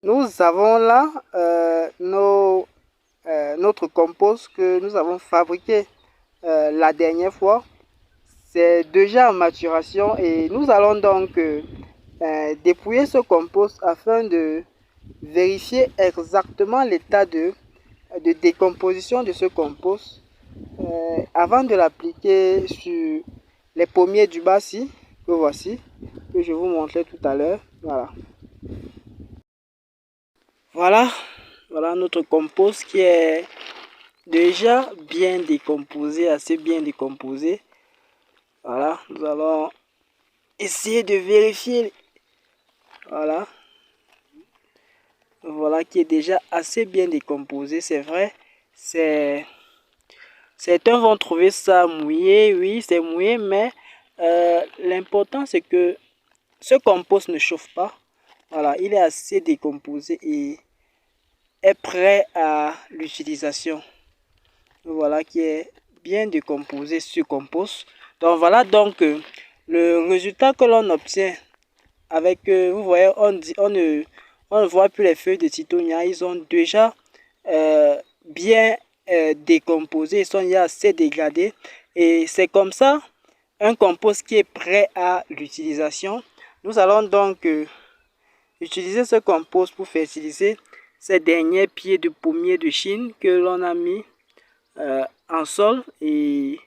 Nous avons là notre compost que nous avons fabriqué la dernière fois. C'est déjà en maturation et nous allons donc dépouiller ce compost afin de vérifier exactement l'état de décomposition de ce compost avant de l'appliquer sur les pommiers du bas-ci, que voici, que je vous montrais tout à l'heure. Voilà notre compost qui est déjà bien décomposé, assez bien décomposé. Voilà, nous allons essayer de vérifier. Voilà, qui est déjà assez bien décomposé, c'est vrai. Certains vont trouver ça mouillé, oui, c'est mouillé, mais l'important c'est que ce compost ne chauffe pas. Voilà, il est assez décomposé et est prêt à l'utilisation. Voilà, qui est bien décomposé ce compost. Donc voilà donc le résultat que l'on obtient avec, vous voyez, on ne voit plus les feuilles de titonia, ils ont déjà bien décomposé, ils sont déjà assez dégradés et c'est comme ça un compost qui est prêt à l'utilisation. Nous allons donc utiliser ce compost pour fertiliser ces derniers pieds de pommier de Chine que l'on a mis en sol et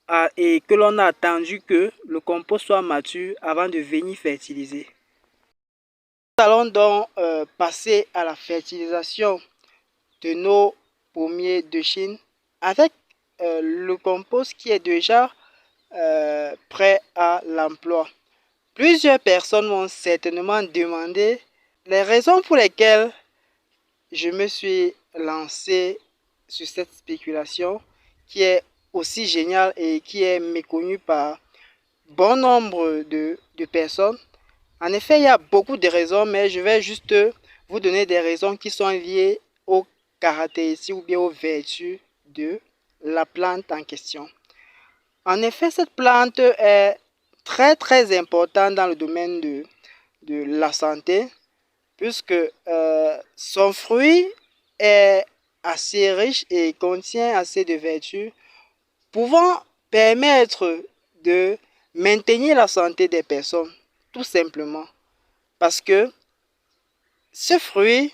que l'on a attendu que le compost soit mature avant de venir fertiliser. Nous allons donc passer à la fertilisation de nos pommiers de Chine avec le compost qui est déjà prêt à l'emploi. Plusieurs personnes m'ont certainement demandé les raisons pour lesquelles je me suis lancé sur cette spéculation qui est aussi géniale et qui est méconnue par bon nombre de personnes. En effet, il y a beaucoup de raisons, mais je vais juste vous donner des raisons qui sont liées aux caractéristiques ou bien aux vertus de la plante en question. En effet, cette plante est très importante dans le domaine de la santé, puisque son fruit est assez riche et contient assez de vertus pouvant permettre de maintenir la santé des personnes, tout simplement. Parce que ce fruit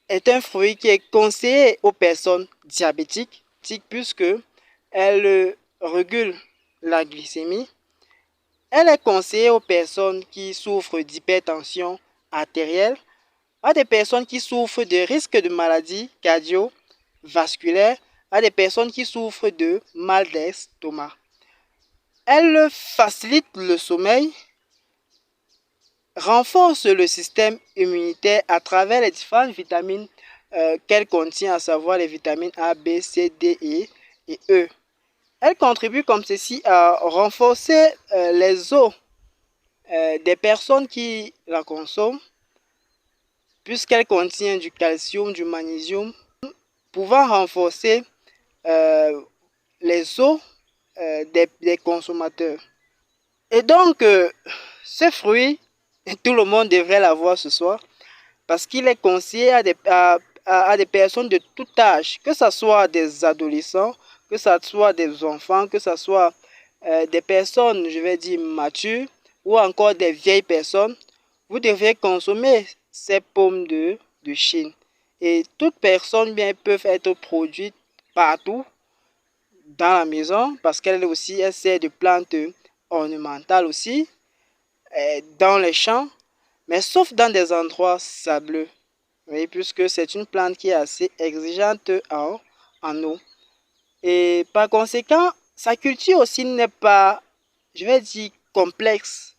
est un fruit qui est conseillé aux personnes diabétiques, puisque elle régule la glycémie. Elle est conseillée aux personnes qui souffrent d'hypertension artérielle, à des personnes qui souffrent de risques de maladies cardiovasculaires, à des personnes qui souffrent de mal d'estomac. Elle facilite le sommeil, renforce le système immunitaire à travers les différentes vitamines qu'elle contient, à savoir les vitamines A, B, C, D, E et E. Elle contribue comme ceci à renforcer les os des personnes qui la consomment, puisqu'elle contient du calcium, du magnésium, pouvant renforcer les os des consommateurs. Et donc, ce fruit, tout le monde devrait l'avoir ce soir, parce qu'il est conseillé à des personnes de tout âge, que ce soit des adolescents, que ce soit des enfants, que ce soit des personnes, je vais dire, matures, ou encore des vieilles personnes. Vous devez consommer ces pommes de Chine. Et toutes personnes bien peuvent être produites partout dans la maison, parce qu'elle aussi essaie de plantes ornementales aussi, dans les champs, mais sauf dans des endroits sableux. Oui, puisque c'est une plante qui est assez exigeante en eau. Et par conséquent, sa culture aussi n'est pas, je vais dire, complexe.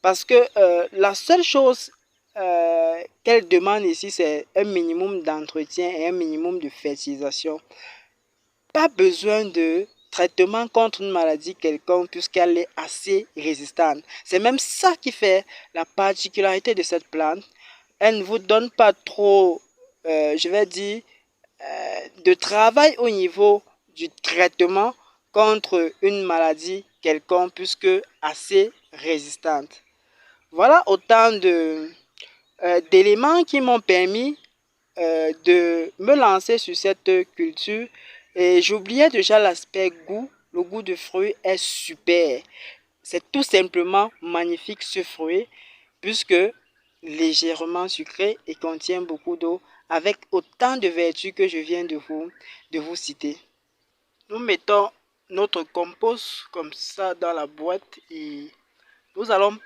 Parce que la seule chose qu'elle demande ici, c'est un minimum d'entretien et un minimum de fertilisation. Pas besoin de traitement contre une maladie quelconque puisqu'elle est assez résistante. C'est même ça qui fait la particularité de cette plante. Elle ne vous donne pas trop, je vais dire, de travail au niveau du traitement contre une maladie quelconque puisque assez résistante. Voilà autant d'éléments qui m'ont permis de me lancer sur cette culture. Et j'oubliais déjà l'aspect goût. Le goût du fruit est super. C'est tout simplement magnifique ce fruit, puisque légèrement sucré et contient beaucoup d'eau, avec autant de vertus que je viens de vous citer. Nous mettons notre compost comme ça dans la boîte et nous allons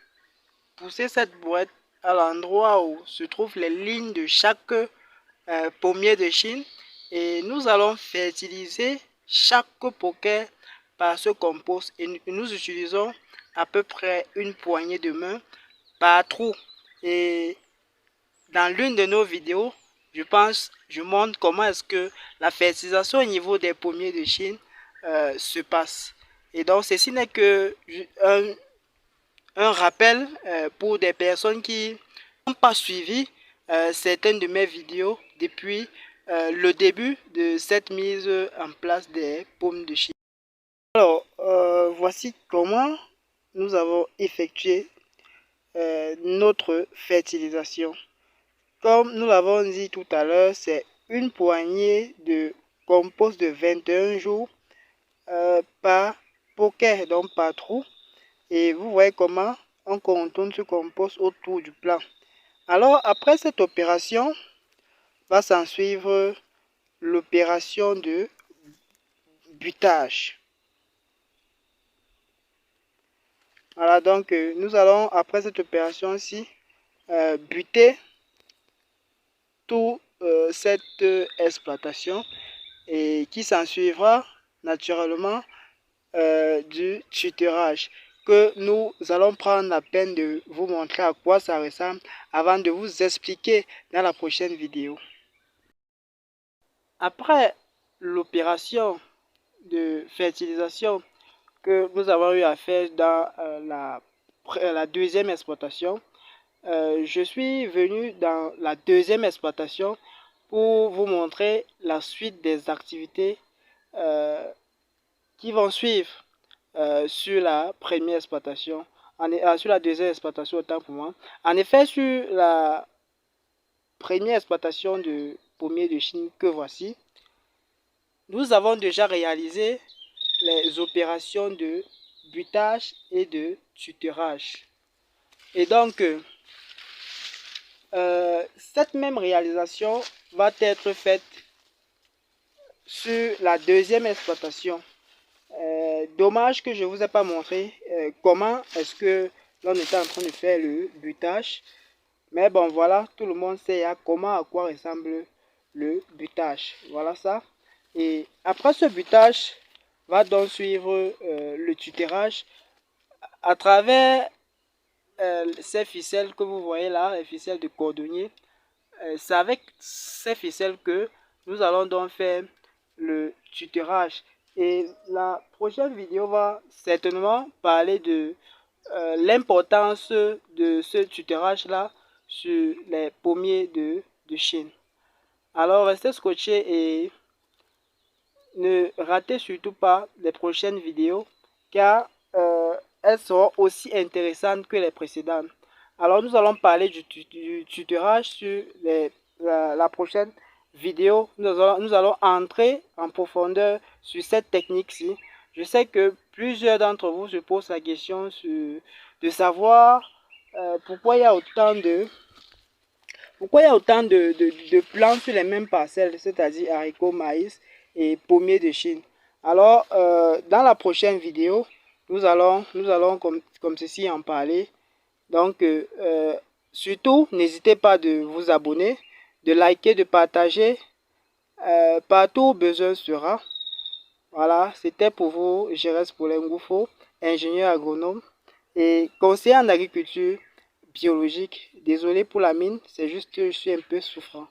pousser cette boîte à l'endroit où se trouvent les lignes de chaque pommier de Chine et nous allons fertiliser chaque poquet par ce compost et nous utilisons à peu près une poignée de main par trou. Et dans l'une de nos vidéos, je montre comment est-ce que la fertilisation au niveau des pommiers de Chine se passe. Et donc ceci n'est que un rappel pour des personnes qui n'ont pas suivi certaines de mes vidéos depuis le début de cette mise en place des pommes de Chine. Alors, voici comment nous avons effectué notre fertilisation. Comme nous l'avons dit tout à l'heure, c'est une poignée de compost de 21 jours par poquet, donc par trou. Et vous voyez comment on contourne ce compost autour du plant. Alors, après cette opération, va s'en suivre l'opération de butage. Voilà, donc nous allons, après cette opération-ci, buter toute cette exploitation et qui s'en suivra naturellement du tutorage que nous allons prendre la peine de vous montrer à quoi ça ressemble avant de vous expliquer dans la prochaine vidéo. Après l'opération de fertilisation que nous avons eu à faire dans la deuxième exploitation, je suis venu dans la deuxième exploitation pour vous montrer la suite des activités qui vont suivre sur la première exploitation, sur la deuxième exploitation autant pour moi. En effet, sur la première exploitation de pommiers de Chine que voici, nous avons déjà réalisé les opérations de butage et de tutorage. Et donc, cette même réalisation va être faite sur la deuxième exploitation. Dommage que je ne vous ai pas montré comment est-ce que l'on était en train de faire le butage. Mais bon, voilà, tout le monde sait comment, à quoi ressemble le butage. Voilà ça. Et après ce butage, va donc suivre le tutorage à travers ces ficelles que vous voyez là, les ficelles de cordonnier. C'est avec ces ficelles que nous allons donc faire le tutorage. Et la prochaine vidéo va certainement parler de l'importance de ce tutorage là sur les pommiers de Chine. Alors restez scotchés et ne ratez surtout pas les prochaines vidéos car elles seront aussi intéressantes que les précédentes. Alors nous allons parler du tutorage sur la prochaine vidéo. Nous allons entrer en profondeur sur cette technique-ci. Je sais que plusieurs d'entre vous se posent la question de savoir pourquoi il y a autant de plants sur les mêmes parcelles, c'est-à-dire haricots, maïs et pommiers de Chine. Alors, dans la prochaine vidéo, nous allons comme ceci en parler. Donc, surtout, n'hésitez pas de vous abonner, de liker, de partager. Partout où besoin sera. Voilà, c'était pour vous, Jérès Poulengoufo, ingénieur agronome et conseiller en agriculture biologique. Désolé pour la mine, c'est juste que je suis un peu souffrant.